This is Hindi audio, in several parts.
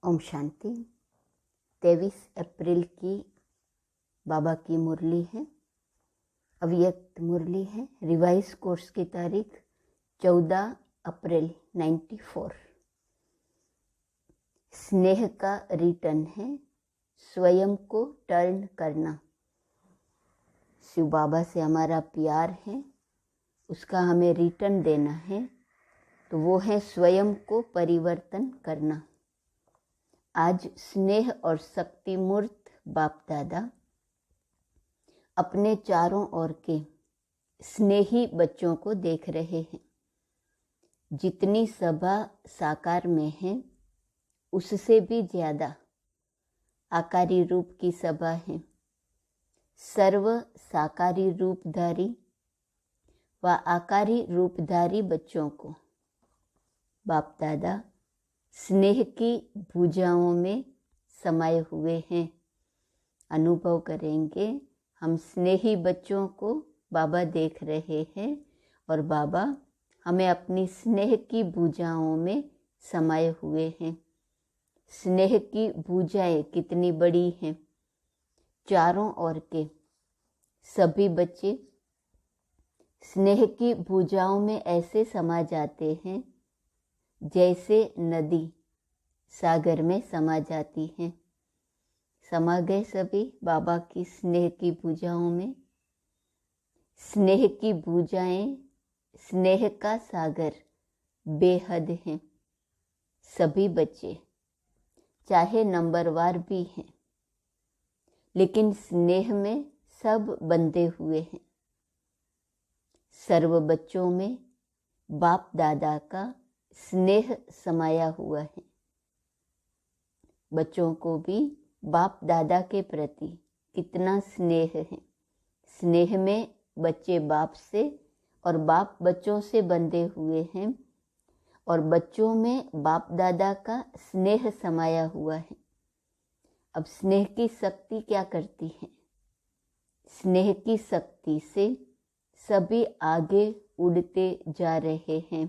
ओम शांति। 23 अप्रैल की बाबा की मुरली है, अव्यक्त मुरली है। रिवाइज कोर्स की तारीख 14 अप्रैल 94। स्नेह का रिटर्न है, स्वयं को टर्न करना। शिव बाबा से हमारा प्यार है, उसका हमें रिटर्न देना है, तो वो है स्वयं को परिवर्तन करना। आज स्नेह और शक्ति मूर्त बाप दादा अपने चारों ओर के स्नेही बच्चों को देख रहे हैं। जितनी सभा साकार में है उससे भी ज्यादा आकारी रूप की सभा है। सर्व साकारी रूपधारी व आकारी रूपधारी बच्चों को बाप दादा स्नेह की भुजाओं में समाये हुए हैं। अनुभव करेंगे, हम स्नेही बच्चों को बाबा देख रहे हैं और बाबा हमें अपनी स्नेह की भुजाओं में समाये हुए हैं। स्नेह की भुजाएं कितनी बड़ी हैं। चारों ओर के सभी बच्चे स्नेह की भुजाओं में ऐसे समा जाते हैं जैसे नदी सागर में समा जाती है। समा गए सभी बाबा की स्नेह की भुजाओं में। स्नेह की भुजाएं, स्नेह का सागर बेहद हैं। सभी बच्चे चाहे नंबरवार भी हैं, लेकिन स्नेह में सब बंधे हुए हैं। सर्व बच्चों में बाप दादा का स्नेह समाया हुआ है। बच्चों को भी बाप दादा के प्रति कितना स्नेह है। स्नेह में बच्चे बाप से और बाप बच्चों से बंधे हुए हैं और बच्चों में बाप दादा का स्नेह समाया हुआ है। अब स्नेह की शक्ति क्या करती है? स्नेह की शक्ति से सभी आगे उड़ते जा रहे हैं।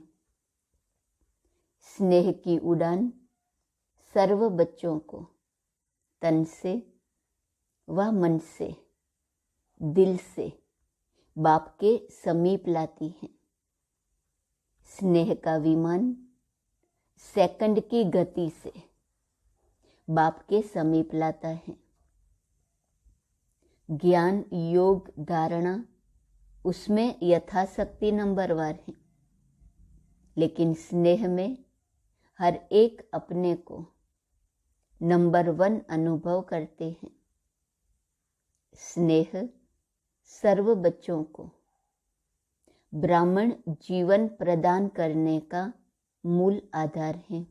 स्नेह की उड़ान सर्व बच्चों को तन से व मन से, दिल से बाप के समीप लाती है। स्नेह का विमान सेकंड की गति से बाप के समीप लाता है। ज्ञान योग धारणा उसमें यथाशक्ति नंबरवार है, लेकिन स्नेह में हर एक अपने को नंबर 1 अनुभव करते हैं। स्नेह सर्व बच्चों को ब्राह्मण जीवन प्रदान करने का मूल आधार है।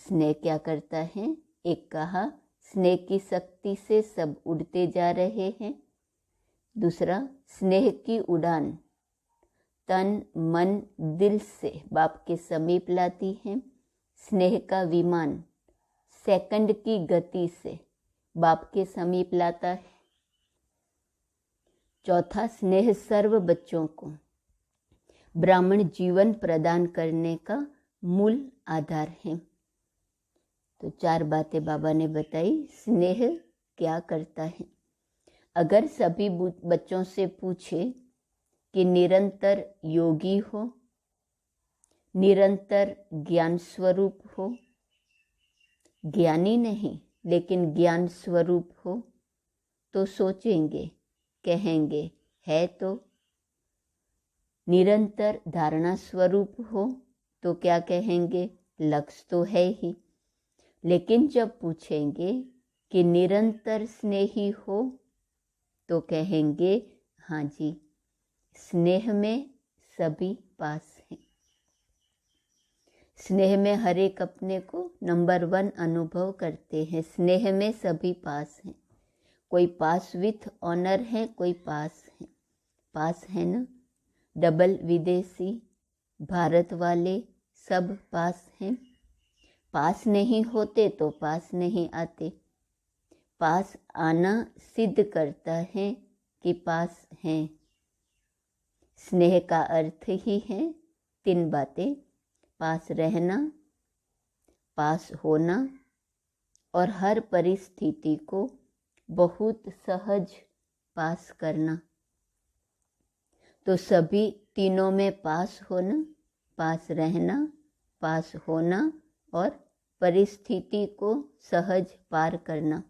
स्नेह क्या करता है? एक कहा, स्नेह की शक्ति से सब उड़ते जा रहे हैं। दूसरा, स्नेह की उड़ान तन मन दिल से बाप के समीप लाती है। स्नेह का विमान सेकंड की गति से बाप के समीप लाता है। चौथा, स्नेह सर्व बच्चों को ब्राह्मण जीवन प्रदान करने का मूल आधार है। तो 4 बातें बाबा ने बताई। स्नेह क्या करता है? अगर सभी बच्चों से पूछे कि निरंतर योगी हो, निरंतर ज्ञान स्वरूप हो, ज्ञानी नहीं लेकिन ज्ञान स्वरूप हो, तो सोचेंगे, कहेंगे है तो। निरंतर धारणा स्वरूप हो तो क्या कहेंगे? लक्ष्य तो है ही। लेकिन जब पूछेंगे कि निरंतर स्नेही हो तो कहेंगे हाँ जी, स्नेह में सभी पास हैं। स्नेह में हर एक अपने को नंबर 1 अनुभव करते हैं। स्नेह में सभी पास हैं। कोई पास विथ ऑनर है, कोई पास है। पास है ना? डबल विदेशी, भारत वाले सब पास हैं। पास नहीं होते तो पास नहीं आते। पास आना सिद्ध करता है कि पास हैं। स्नेह का अर्थ ही है 3 बातें: पास रहना, पास होना और हर परिस्थिति को बहुत सहज पास करना। तो सभी तीनों में पास होना, पास रहना, पास होना और परिस्थिति को सहज पार करना।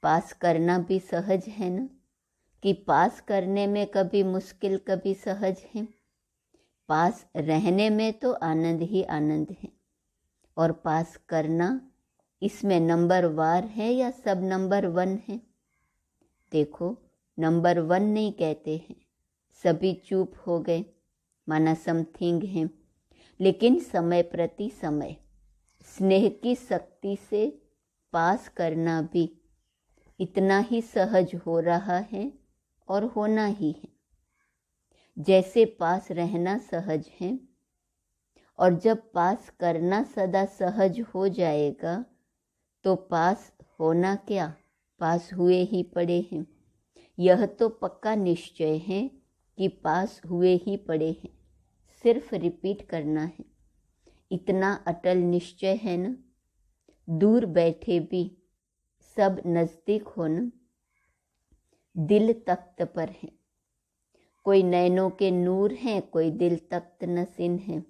पास करना भी सहज है ना, कि पास करने में कभी मुश्किल कभी सहज है। पास रहने में तो आनंद ही आनंद है, और पास करना इसमें नंबर वार है या सब नंबर 1 है। देखो, नंबर 1 नहीं कहते हैं, सभी चुप हो गए, माना समथिंग है। लेकिन समय प्रति समय स्नेह की शक्ति से पास करना भी इतना ही सहज हो रहा है और होना ही है। जैसे पास रहना सहज है, और जब पास करना सदा सहज हो जाएगा तो पास होना क्या, पास हुए ही पड़े हैं। यह तो पक्का निश्चय है कि पास हुए ही पड़े हैं, सिर्फ रिपीट करना है। इतना अटल निश्चय है ना। दूर बैठे भी सब नज़दीक हो ना। दिल तख्त पर है, कोई नैनों के नूर हैं, कोई दिल तख्त नसीन है।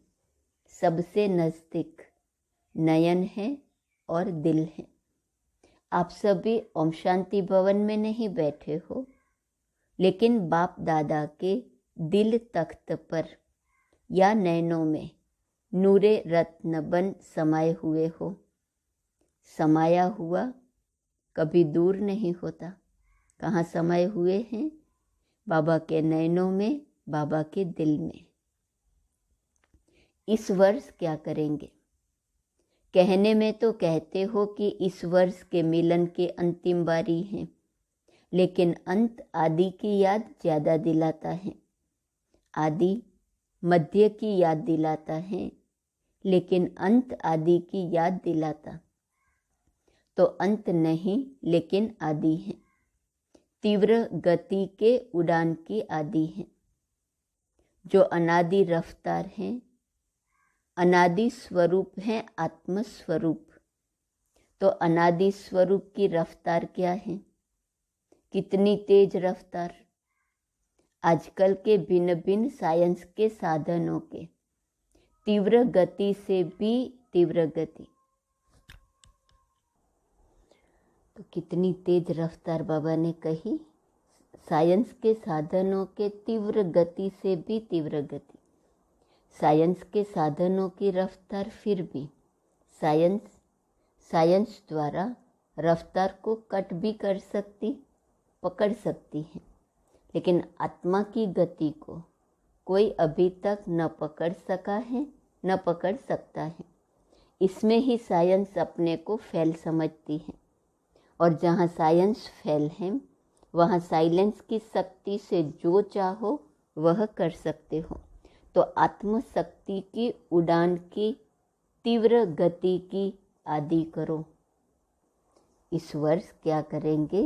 सबसे नज़दीक नयन है और दिल है। आप सभी ओम शांति भवन में नहीं बैठे हो, लेकिन बाप दादा के दिल तख्त पर या नैनों में नूरे रत्न बन समाये हुए हो। समाया हुआ कभी दूर नहीं होता। कहाँ समाये हुए हैं? बाबा के नैनों में, बाबा के दिल में। इस वर्ष क्या करेंगे? कहने में तो कहते हो कि इस वर्ष के मिलन के अंतिम बारी है, लेकिन अंत आदि की याद ज़्यादा दिलाता है। आदि मध्य की याद दिलाता है, लेकिन अंत आदि की याद दिलाता तो अंत नहीं, लेकिन आदि है। तीव्र गति के उड़ान की आदि है, जो अनादि रफ्तार है। अनादि स्वरूप है आत्म स्वरूप। तो अनादि स्वरूप की रफ्तार क्या है? कितनी तेज रफ्तार। आजकल के भिन्न भिन्न साइंस के साधनों के तीव्र गति से भी तीव्र गति। तो कितनी तेज रफ्तार बाबा ने कही। साइंस के साधनों के तीव्र गति से भी तीव्र गति। साइंस के साधनों की रफ्तार फिर भी साइंस द्वारा रफ्तार को कट भी कर सकती, पकड़ सकती है, लेकिन आत्मा की गति को कोई अभी तक न पकड़ सका है, न पकड़ सकता है। इसमें ही साइंस अपने को फेल समझती है, और जहाँ साइंस फेल है वहाँ साइलेंस की शक्ति से जो चाहो वह कर सकते हो। तो आत्मशक्ति की उड़ान की तीव्र गति की आदि करो। इस वर्ष क्या करेंगे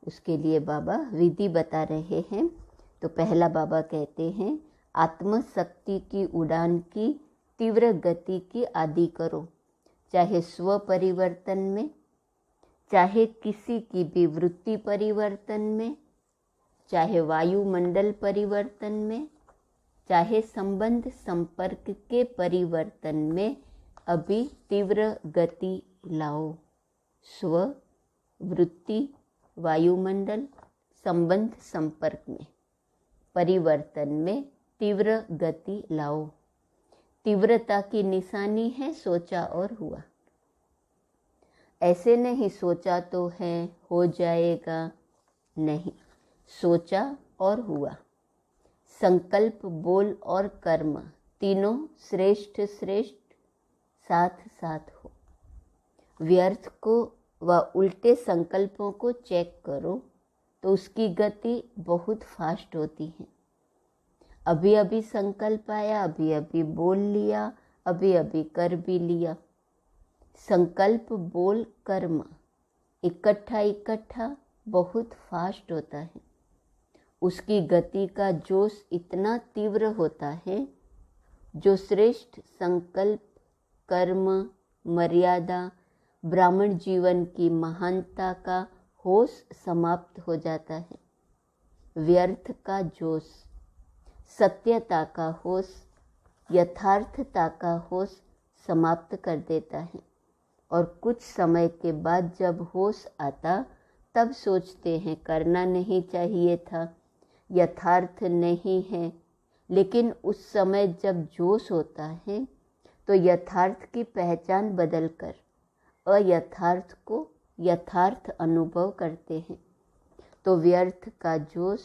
उसके लिए बाबा विधि बता रहे हैं। तो पहला बाबा कहते हैं आत्मशक्ति की उड़ान की तीव्र गति की आदि करो, चाहे स्व परिवर्तन में, चाहे किसी की भी वृत्ति परिवर्तन में, चाहे वायुमंडल परिवर्तन में, चाहे संबंध संपर्क के परिवर्तन में, अभी तीव्र गति लाओ। स्व, वृत्ति, वायुमंडल, संबंध संपर्क में, परिवर्तन में तीव्र गति लाओ। तीव्रता की निशानी है सोचा और हुआ। ऐसे नहीं सोचा तो है हो जाएगा, नहीं, सोचा और हुआ। संकल्प, बोल और कर्म तीनों श्रेष्ठ श्रेष्ठ साथ साथ हो। व्यर्थ को व उल्टे संकल्पों को चेक करो तो उसकी गति बहुत फास्ट होती है। अभी अभी संकल्प आया, अभी अभी बोल लिया, अभी अभी कर भी लिया। संकल्प, बोल, कर्म इकट्ठा इकट्ठा बहुत फास्ट होता है। उसकी गति का जोश इतना तीव्र होता है। जो श्रेष्ठ संकल्प, कर्म, मर्यादा, ब्राह्मण जीवन की महानता का होश समाप्त हो जाता है। व्यर्थ का जोश, सत्यता का होश, यथार्थता का होश समाप्त कर देता है। और कुछ समय के बाद जब होश आता तब सोचते हैं करना नहीं चाहिए था, यथार्थ नहीं है। लेकिन उस समय जब जोश होता है तो यथार्थ की पहचान बदलकर अयथार्थ को यथार्थ अनुभव करते हैं। तो व्यर्थ का जोश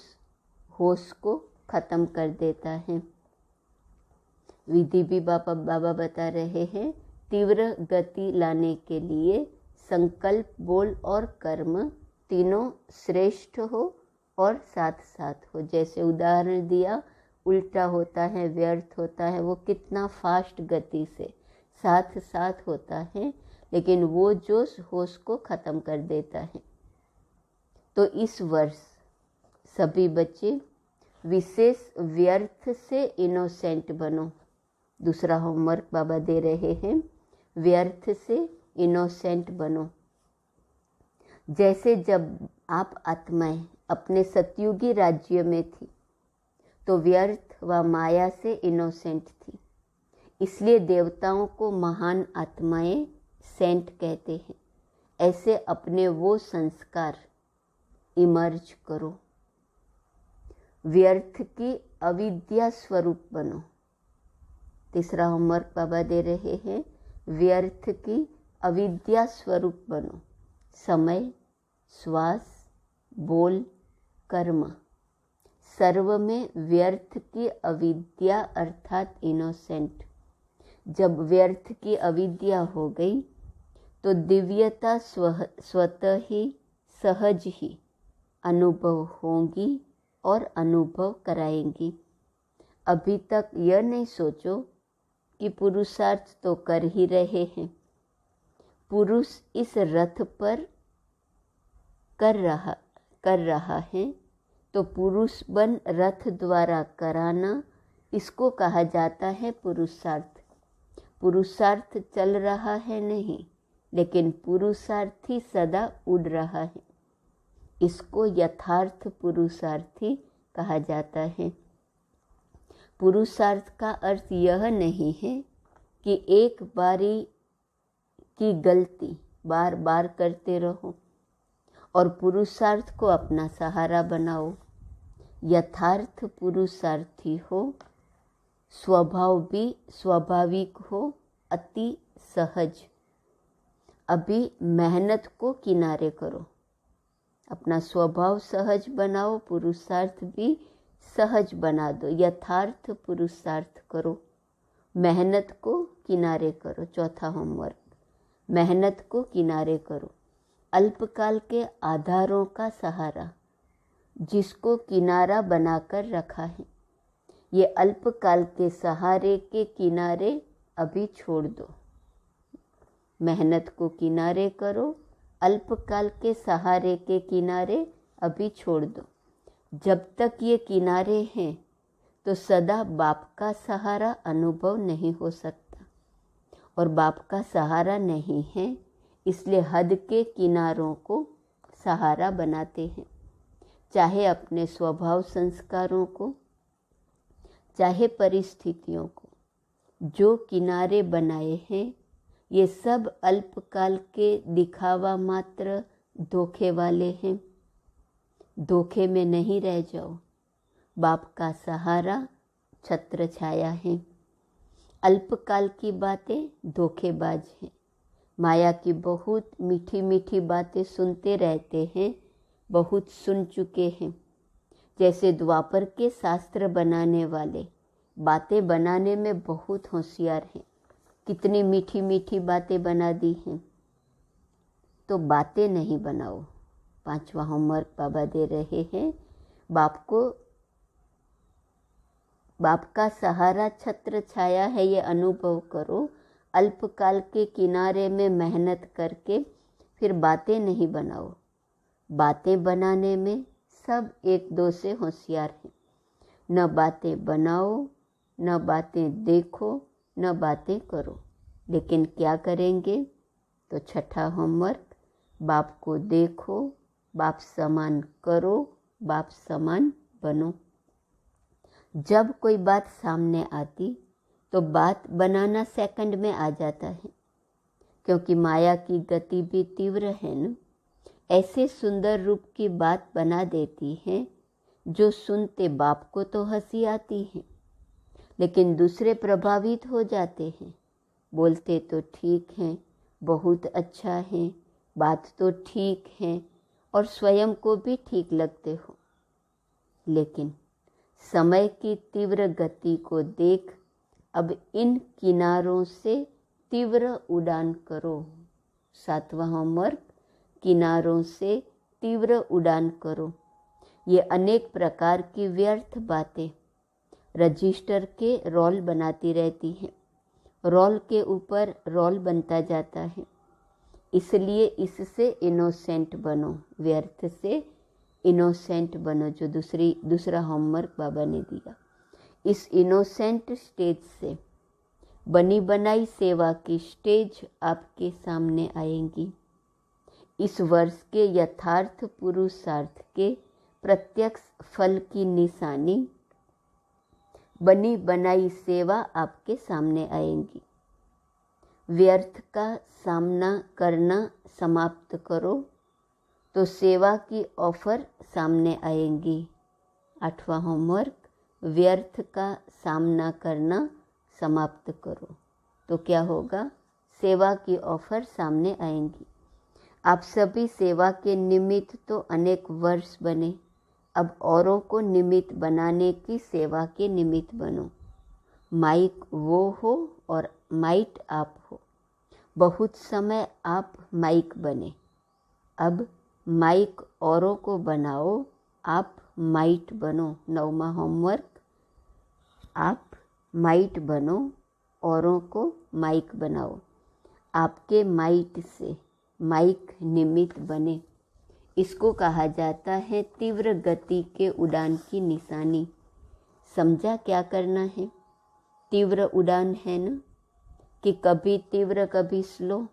होश को खत्म कर देता है। विधि भी बाबा बता रहे हैं, तीव्र गति लाने के लिए संकल्प, बोल और कर्म तीनों श्रेष्ठ हो और साथ साथ हो। जैसे उदाहरण दिया, उल्टा होता है, व्यर्थ होता है, वो कितना फास्ट गति से साथ साथ होता है, लेकिन वो जोश होश को ख़त्म कर देता है। तो इस वर्ष सभी बच्चे विशेष व्यर्थ से इनोसेंट बनो। दूसरा होमवर्क बाबा दे रहे हैं, व्यर्थ से इनोसेंट बनो। जैसे जब आप आत्माएं अपने सतयुगी राज्य में थी तो व्यर्थ व माया से इनोसेंट थी, इसलिए देवताओं को महान आत्माएं सेंट कहते हैं। ऐसे अपने वो संस्कार इमर्ज करो। व्यर्थ की अविद्या स्वरूप बनो। तीसरा होमवर्क बाबा दे रहे हैं, व्यर्थ की अविद्या स्वरूप बनो। समय, श्वास, बोल, कर्म सर्व में व्यर्थ की अविद्या अर्थात इनोसेंट। जब व्यर्थ की अविद्या हो गई तो दिव्यता स्वतः ही सहज ही अनुभव होंगी और अनुभव कराएंगी। अभी तक यह नहीं सोचो कि पुरुषार्थ तो कर ही रहे हैं। पुरुष इस रथ पर कर रहा है, तो पुरुष बन रथ द्वारा कराना, इसको कहा जाता है पुरुषार्थ। पुरुषार्थ चल रहा है नहीं, लेकिन पुरुषार्थी सदा उड़ रहा है। इसको यथार्थ पुरुषार्थी कहा जाता है। पुरुषार्थ का अर्थ यह नहीं है कि एक बारी की गलती बार बार करते रहो और पुरुषार्थ को अपना सहारा बनाओ। यथार्थ पुरुषार्थी हो, स्वभाव भी स्वाभाविक हो, अति सहज। अभी मेहनत को किनारे करो, अपना स्वभाव सहज बनाओ, पुरुषार्थ भी सहज बना दो। यथार्थ पुरुषार्थ करो, मेहनत को किनारे करो। चौथा होमवर्क, मेहनत को किनारे करो। अल्पकाल के आधारों का सहारा जिसको किनारा बनाकर रखा है, ये अल्पकाल के सहारे के किनारे अभी छोड़ दो। मेहनत को किनारे करो, अल्पकाल के सहारे के किनारे अभी छोड़ दो। जब तक ये किनारे हैं तो सदा बाप का सहारा अनुभव नहीं हो सकता, और बाप का सहारा नहीं है, इसलिए हद के किनारों को सहारा बनाते हैं। चाहे अपने स्वभाव संस्कारों को, चाहे परिस्थितियों को। जो किनारे बनाए हैं ये सब अल्पकाल के दिखावा मात्र धोखे वाले हैं। धोखे में नहीं रह जाओ। बाप का सहारा छत्र छाया है। अल्पकाल की बातें धोखेबाज हैं। माया की बहुत मीठी मीठी बातें सुनते रहते हैं, बहुत सुन चुके हैं। जैसे द्वापर के शास्त्र बनाने वाले बातें बनाने में बहुत होशियार हैं। कितनी मीठी मीठी बातें बना दी हैं। तो बातें नहीं बनाओ। पांचवा होमवर्क बाबा दे रहे हैं, बाप का सहारा छत्र छाया है, ये अनुभव करो। अल्पकाल के किनारे में मेहनत करके फिर बातें नहीं बनाओ। बातें बनाने में सब एक दो से होशियार हैं। न बातें बनाओ, न बातें देखो, न बातें करो। लेकिन क्या करेंगे? तो छठा होमवर्क, बाप को देखो, बाप समान करो, बाप समान बनो। जब कोई बात सामने आती तो बात बनाना सेकंड में आ जाता है, क्योंकि माया की गति भी तीव्र है न। ऐसे सुंदर रूप की बात बना देती है जो सुनते बाप को तो हंसी आती है, लेकिन दूसरे प्रभावित हो जाते हैं। बोलते तो ठीक हैं, बहुत अच्छा है, बात तो ठीक है, और स्वयं को भी ठीक लगते हो, लेकिन समय की तीव्र गति को देख अब इन किनारों से तीव्र उड़ान करो। सातवां होमवर्क, किनारों से तीव्र उड़ान करो। ये अनेक प्रकार की व्यर्थ बातें रजिस्टर के रोल बनाती रहती हैं। रोल के ऊपर रोल बनता जाता है, इसलिए इससे इनोसेंट बनो, व्यर्थ से इनोसेंट बनो, जो दूसरा होमवर्क बाबा ने दिया। इस इनोसेंट स्टेज से बनी बनाई सेवा की स्टेज आपके सामने आएंगी। इस वर्ष के यथार्थ पुरुषार्थ के प्रत्यक्ष फल की निशानी बनी बनाई सेवा आपके सामने आएंगी। व्यर्थ का सामना करना समाप्त करो तो सेवा की ऑफर सामने आएंगी। आठवां होमवर्क, व्यर्थ का सामना करना समाप्त करो तो क्या होगा? सेवा की ऑफर सामने आएंगी। आप सभी सेवा के निमित्त तो अनेक वर्ष बने, अब औरों को निमित्त बनाने की सेवा के निमित्त बनो। माइक वो हो और माइट आप हो। बहुत समय आप माइक बने, अब माइक औरों को बनाओ, आप माइट बनो। नौवां होमवर्क, आप माइट बनो, औरों को माइक बनाओ। आपके माइट से माइक निमित्त बने। इसको कहा जाता है तीव्र गति के उड़ान की निशानी। समझा क्या करना है? तीव्र उड़ान है ना, कि कभी तीव्र कभी स्लो,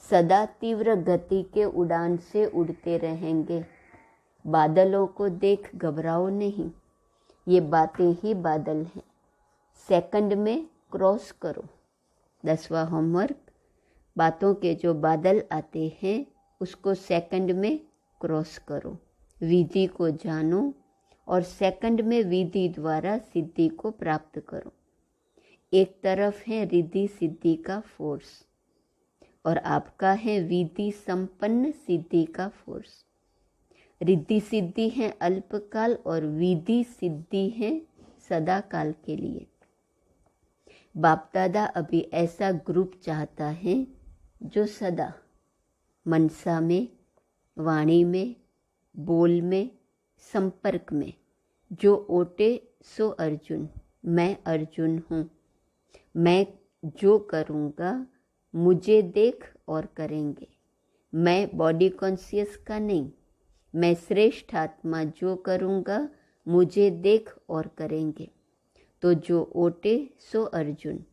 सदा तीव्र गति के उड़ान से उड़ते रहेंगे। बादलों को देख घबराओ नहीं, ये बातें ही बादल हैं, सेकंड में क्रॉस करो। 10वां होमवर्क, बातों के जो बादल आते हैं उसको सेकंड में क्रॉस करो। विधि को जानो और सेकंड में विधि द्वारा सिद्धि को प्राप्त करो। एक तरफ है रिद्धि सिद्धि का फोर्स और आपका है विधि संपन्न सिद्धि का फोर्स। रिद्धि सिद्धि है अल्पकाल और विधि सिद्धि है सदा काल के लिए। बाप दादा अभी ऐसा ग्रुप चाहता है जो सदा मनसा में, वाणी में, बोल में, संपर्क में, जो ओटे सो अर्जुन, मैं अर्जुन हूँ, मैं जो करूँगा मुझे देख और करेंगे। मैं बॉडी कॉन्शियस का नहीं, मैं श्रेष्ठ आत्मा जो करूँगा मुझे देख और करेंगे। तो जो ओटे सो अर्जुन,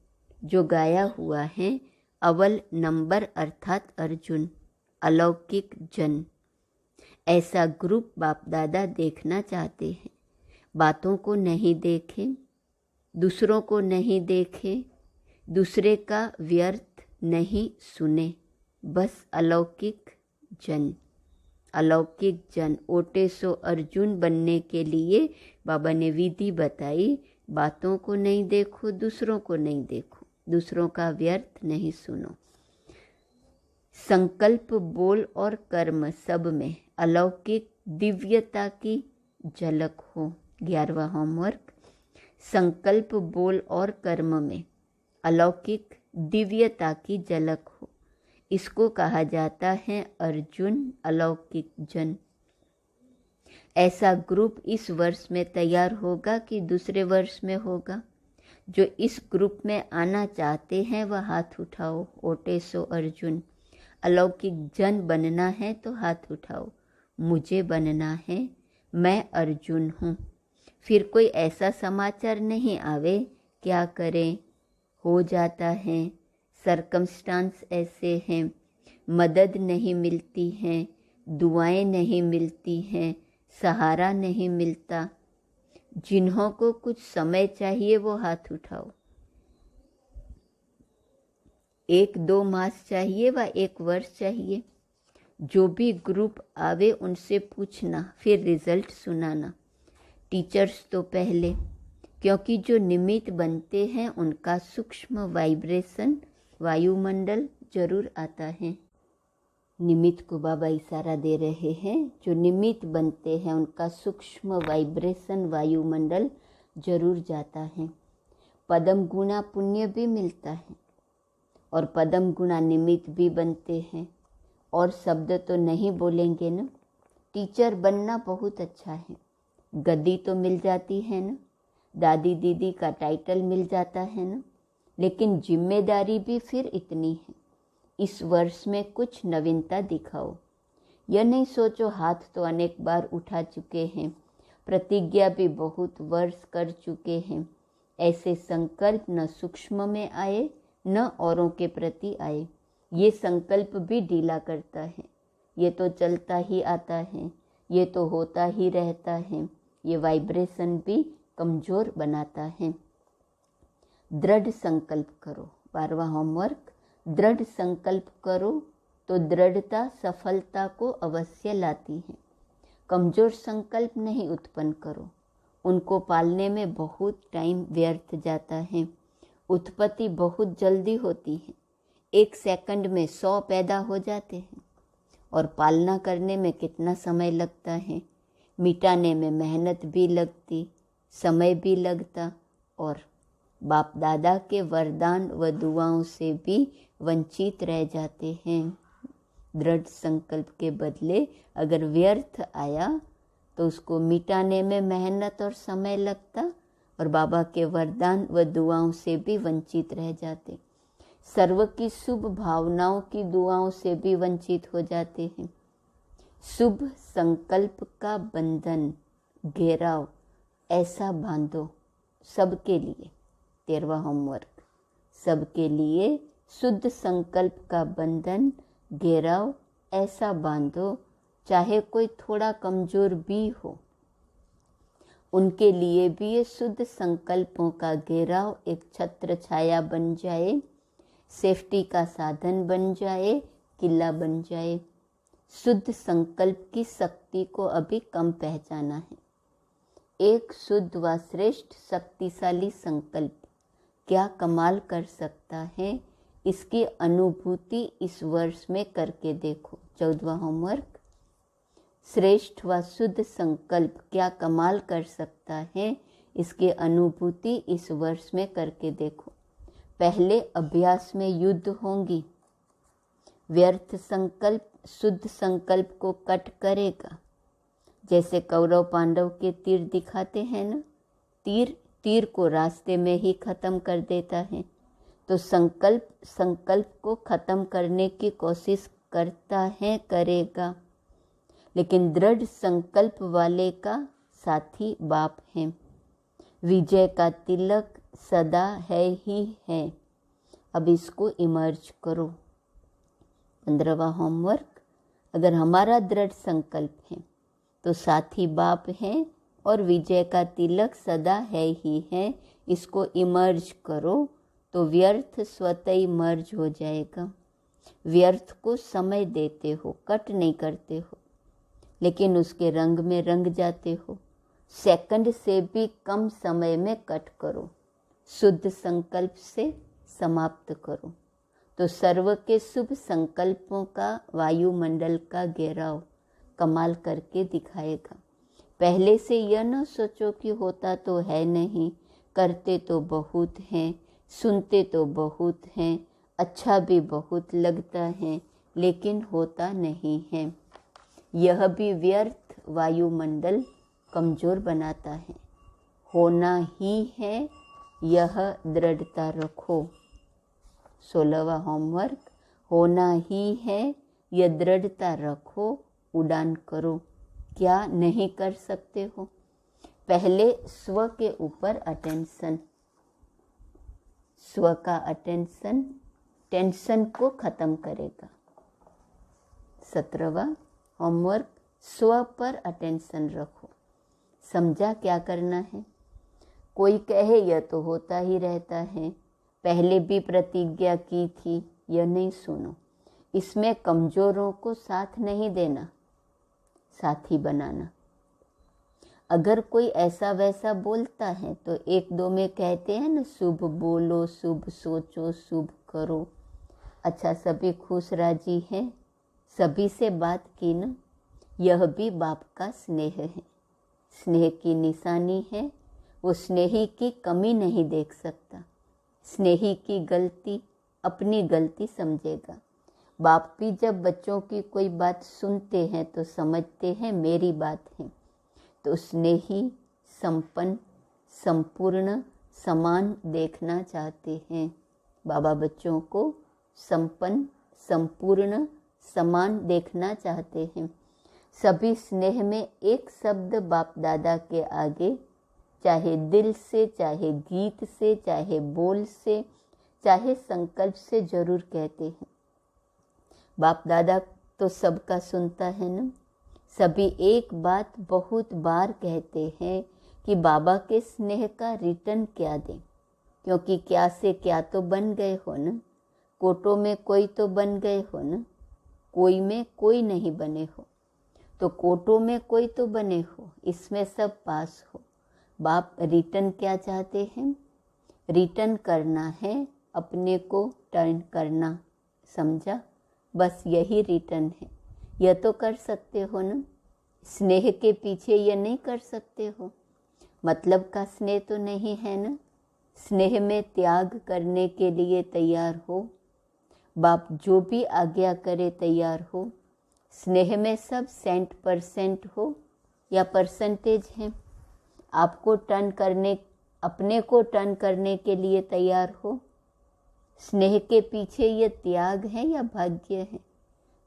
जो गाया हुआ है अव्वल नंबर अर्थात अर्जुन, अलौकिक जन, ऐसा ग्रुप बाप दादा देखना चाहते हैं। बातों को नहीं देखें, दूसरों को नहीं देखें, दूसरे का व्यर्थ नहीं सुने, बस अलौकिक जन, अलौकिक जन। ओटे सो अर्जुन बनने के लिए बाबा ने विधि बताई। बातों को नहीं देखो, दूसरों को नहीं देखो, दूसरों का व्यर्थ नहीं सुनो। संकल्प, बोल और कर्म सब में अलौकिक दिव्यता की झलक हो। 11वां होमवर्क, संकल्प, बोल और कर्म में अलौकिक दिव्यता की झलक हो। इसको कहा जाता है अर्जुन, अलौकिक जन। ऐसा ग्रुप इस वर्ष में तैयार होगा कि दूसरे वर्ष में होगा? जो इस ग्रुप में आना चाहते हैं वह हाथ उठाओ। ओटे सो अर्जुन, अलौकिक जन बनना है तो हाथ उठाओ। मुझे बनना है, मैं अर्जुन हूँ। फिर कोई ऐसा समाचार नहीं आवे क्या करें, हो जाता है, सरकमस्टांस ऐसे हैं, मदद नहीं मिलती है, दुआएं नहीं मिलती हैं, सहारा नहीं मिलता। जिन्हों को कुछ समय चाहिए वो हाथ उठाओ। 1-2 मास चाहिए व 1 वर्ष चाहिए। जो भी ग्रुप आवे उनसे पूछना, फिर रिजल्ट सुनाना। टीचर्स तो पहले, क्योंकि जो निमित्त बनते हैं उनका सूक्ष्म वाइब्रेशन वायुमंडल जरूर आता है। निमित्त को बाबा इशारा दे रहे हैं, जो निमित्त बनते हैं उनका सूक्ष्म वाइब्रेशन वायुमंडल जरूर जाता है। पदम गुणा पुण्य भी मिलता है और पदम गुणा निमित्त भी बनते हैं। और शब्द तो नहीं बोलेंगे ना। टीचर बनना बहुत अच्छा है, गद्दी तो मिल जाती है ना, दादी दीदी का टाइटल मिल जाता है ना, लेकिन जिम्मेदारी भी फिर इतनी है। इस वर्ष में कुछ नवीनता दिखाओ। यह नहीं सोचो हाथ तो अनेक बार उठा चुके हैं, प्रतिज्ञा भी बहुत वर्ष कर चुके हैं। ऐसे संकल्प न सूक्ष्म में आए न औरों के प्रति आए। ये संकल्प भी ढीला करता है। ये तो चलता ही आता है, ये तो होता ही रहता है। ये वाइब्रेशन भी कमज़ोर बनाता है। दृढ़ संकल्प करो। 12वां होमवर्क, दृढ़ संकल्प करो तो दृढ़ता सफलता को अवश्य लाती है। कमज़ोर संकल्प नहीं उत्पन्न करो, उनको पालने में बहुत टाइम व्यर्थ जाता है। उत्पत्ति बहुत जल्दी होती है, 1 सेकंड में 100 पैदा हो जाते हैं। और पालना करने में कितना समय लगता है, मिटाने में मेहनत भी लगती, समय भी लगता, और बाप दादा के वरदान व दुआओं से भी वंचित रह जाते हैं। दृढ़ संकल्प के बदले अगर व्यर्थ आया तो उसको मिटाने में मेहनत और समय लगता, और बाबा के वरदान व दुआओं से भी वंचित रह जाते। सर्व की शुभ भावनाओं की दुआओं से भी वंचित हो जाते हैं। शुभ संकल्प का बंधन घेराव ऐसा बांधो सबके लिए। 13वां होमवर्क, सबके लिए शुद्ध संकल्प का बंधन घेराव ऐसा बांधो, चाहे कोई थोड़ा कमजोर भी हो, उनके लिए भी ये शुद्ध संकल्पों का घेराव एक छत्र छाया बन जाए, सेफ्टी का साधन बन जाए, किला बन जाए। शुद्ध संकल्प की शक्ति को अभी कम पहचाना है। एक शुद्ध व श्रेष्ठ शक्तिशाली संकल्प क्या कमाल कर सकता है, इसकी अनुभूति इस वर्ष में करके देखो। 14वां होमवर्क, श्रेष्ठ व शुद्ध संकल्प क्या कमाल कर सकता है, इसकी अनुभूति इस वर्ष में करके देखो। पहले अभ्यास में युद्ध होंगी। व्यर्थ संकल्प शुद्ध संकल्प को कट करेगा। जैसे कौरव पांडव के तीर दिखाते हैं ना, तीर को रास्ते में ही खत्म कर देता है। तो संकल्प को खत्म करने की कोशिश करता है, करेगा, लेकिन दृढ़ संकल्प वाले का साथी बाप है। विजय का तिलक सदा है ही है। अब इसको इमर्ज करो। 15वां होमवर्क, अगर हमारा दृढ़ संकल्प है तो साथी बाप है और विजय का तिलक सदा है ही है। इसको इमर्ज करो तो व्यर्थ स्वतः ही मर्ज हो जाएगा। व्यर्थ को समय देते हो, कट नहीं करते हो, लेकिन उसके रंग में रंग जाते हो। सेकंड से भी कम समय में कट करो, शुद्ध संकल्प से समाप्त करो, तो सर्व के शुभ संकल्पों का वायुमंडल का घेराव कमाल करके दिखाएगा। पहले से यह न सोचो कि होता तो है नहीं, करते तो बहुत हैं, सुनते तो बहुत हैं, अच्छा भी बहुत लगता है, लेकिन होता नहीं है। यह भी व्यर्थ वायुमंडल कमजोर बनाता है। होना ही है, यह दृढ़ता रखो। 16वां होमवर्क, होना ही है, यह दृढ़ता रखो, उड़ान करो। क्या नहीं कर सकते हो? पहले स्व के ऊपर अटेंशन, स्व का अटेंशन टेंशन को खत्म करेगा। 17वां होमवर्क, स्व पर अटेंशन रखो। समझा क्या करना है? कोई कहे यह तो होता ही रहता है, पहले भी प्रतिज्ञा की थी, यह नहीं सुनो। इसमें कमजोरों को साथ नहीं देना, साथी बनाना। अगर कोई ऐसा वैसा बोलता है तो एक दो में कहते हैं ना, शुभ बोलो, शुभ सोचो, शुभ करो। अच्छा, सभी खुश राजी हैं, सभी से बात की ना, यह भी बाप का स्नेह है। स्नेह की निशानी है, वो स्नेही की कमी नहीं देख सकता। स्नेही की गलती अपनी गलती समझेगा। बाप भी जब बच्चों की कोई बात सुनते हैं तो समझते हैं मेरी बात है, तो स्नेही, संपन्न, संपूर्ण, समान देखना चाहते हैं। बाबा बच्चों को संपन्न, संपूर्ण, समान देखना चाहते हैं। सभी स्नेह में एक शब्द बाप दादा के आगे, चाहे दिल से, चाहे गीत से, चाहे बोल से, चाहे संकल्प से जरूर कहते हैं। बाप दादा तो सबका सुनता है ना। सभी एक बात बहुत बार कहते हैं कि बाबा के स्नेह का रिटर्न क्या दें, क्योंकि क्या से क्या तो बन गए हो ना। कोटों में कोई तो बन गए हो ना, कोई में कोई नहीं बने हो। तो कोटों में कोई तो बने हो, इसमें सब पास हो। बाप रिटर्न क्या चाहते हैं? रिटर्न करना है, अपने को टर्न करना। समझा? बस यही रिटर्न है। यह तो कर सकते हो ना, स्नेह के पीछे यह नहीं कर सकते हो। मतलब का स्नेह तो नहीं है ना। स्नेह में त्याग करने के लिए तैयार हो। बाप जो भी आज्ञा करे तैयार हो। स्नेह में सब 100% हो या परसेंटेज है। आपको टर्न करने, अपने को टर्न करने के लिए तैयार हो। स्नेह के पीछे ये त्याग है या भाग्य है?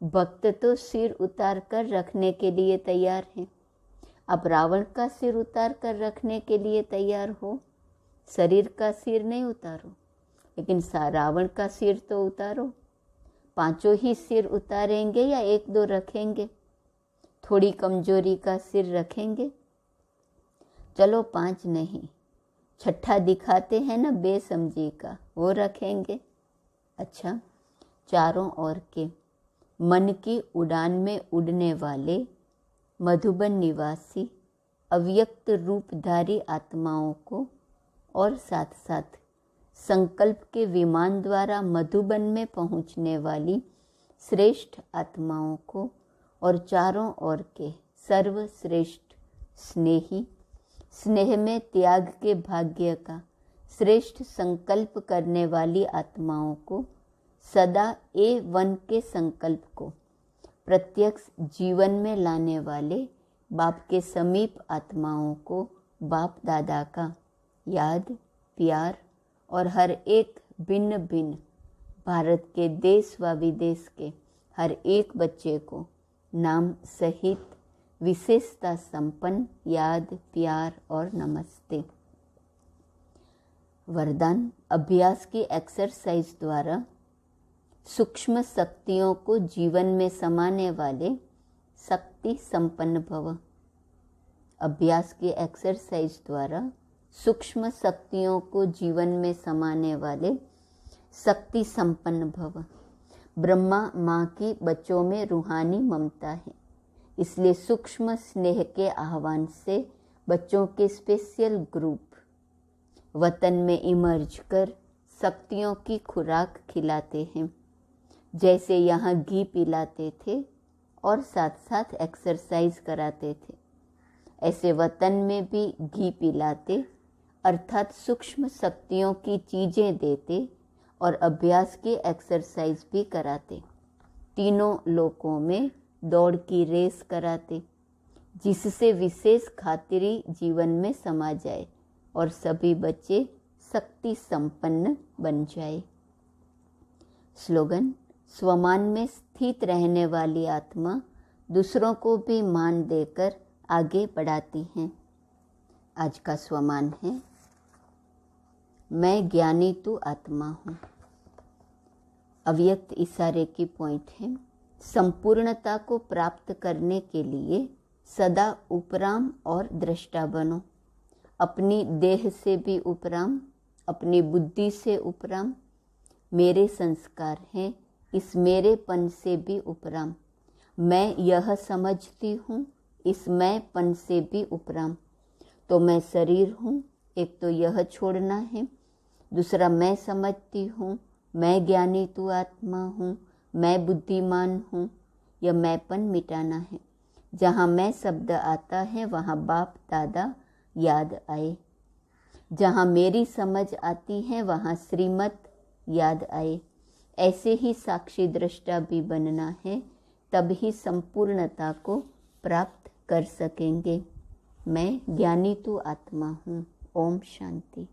भक्त तो सिर उतार कर रखने के लिए तैयार है। अब रावण का सिर उतार कर रखने के लिए तैयार हो। शरीर का सिर नहीं उतारो, लेकिन रावण का सिर तो उतारो। पांचों ही सिर उतारेंगे या एक दो रखेंगे? थोड़ी कमजोरी का सिर रखेंगे। चलो 5 नहीं, छठा दिखाते हैं ना बेसमझी का, वो रखेंगे। अच्छा, चारों ओर के मन की उड़ान में उड़ने वाले मधुबन निवासी अव्यक्त रूपधारी आत्माओं को और साथ साथ संकल्प के विमान द्वारा मधुबन में पहुंचने वाली श्रेष्ठ आत्माओं को और चारों ओर के सर्वश्रेष्ठ स्नेही, स्नेह में त्याग के भाग्य का श्रेष्ठ संकल्प करने वाली आत्माओं को, सदा A1 के संकल्प को प्रत्यक्ष जीवन में लाने वाले बाप के समीप आत्माओं को बाप दादा का याद, प्यार और हर एक भिन्न भिन्न भारत के देश व विदेश के हर एक बच्चे को नाम सहित विशेषता संपन्न याद, प्यार और नमस्ते। वरदान, अभ्यास की एक्सरसाइज द्वारा सूक्ष्म शक्तियों को जीवन में समाने वाले शक्ति संपन्न भव। अभ्यास की एक्सरसाइज द्वारा सूक्ष्म शक्तियों को जीवन में समाने वाले शक्ति संपन्न भव। ब्रह्मा माँ की बच्चों में रूहानी ममता है, इसलिए सूक्ष्म स्नेह के आह्वान से बच्चों के स्पेशल ग्रुप वतन में इमर्ज कर शक्तियों की खुराक खिलाते हैं। जैसे यहाँ घी पिलाते थे और साथ साथ एक्सरसाइज कराते थे, ऐसे वतन में भी घी पिलाते, अर्थात सूक्ष्म शक्तियों की चीज़ें देते और अभ्यास की एक्सरसाइज भी कराते। तीनों लोकों में दौड़ की रेस कराते, जिससे विशेष खातिरी जीवन में समा जाए और सभी बच्चे शक्ति संपन्न बन जाए। स्लोगन, स्वमान में स्थित रहने वाली आत्मा दूसरों को भी मान देकर आगे बढ़ाती हैं। आज का स्वमान है, मैं ज्ञानी तू आत्मा हूँ। अव्यक्त इशारे की पॉइंट है। संपूर्णता को प्राप्त करने के लिए सदा उपराम और दृष्टा बनो। अपनी देह से भी उपराम, अपनी बुद्धि से उपराम। मेरे संस्कार हैं, इस मेरेपन से भी उपराम। मैं यह समझती हूँ, इस मैंपन से भी उपराम। तो मैं शरीर हूँ, एक तो यह छोड़ना है। दूसरा, मैं समझती हूँ, मैं ज्ञानी तू आत्मा हूँ, मैं बुद्धिमान हूँ, यह मैंपन मिटाना है। जहाँ मैं शब्द आता है वहाँ बाप दादा याद आए। जहाँ मेरी समझ आती है वहाँ श्रीमत याद आए। ऐसे ही साक्षी दृष्टा भी बनना है, तब ही संपूर्णता को प्राप्त कर सकेंगे। मैं ज्ञानी तू आत्मा हूँ। ओम शांति।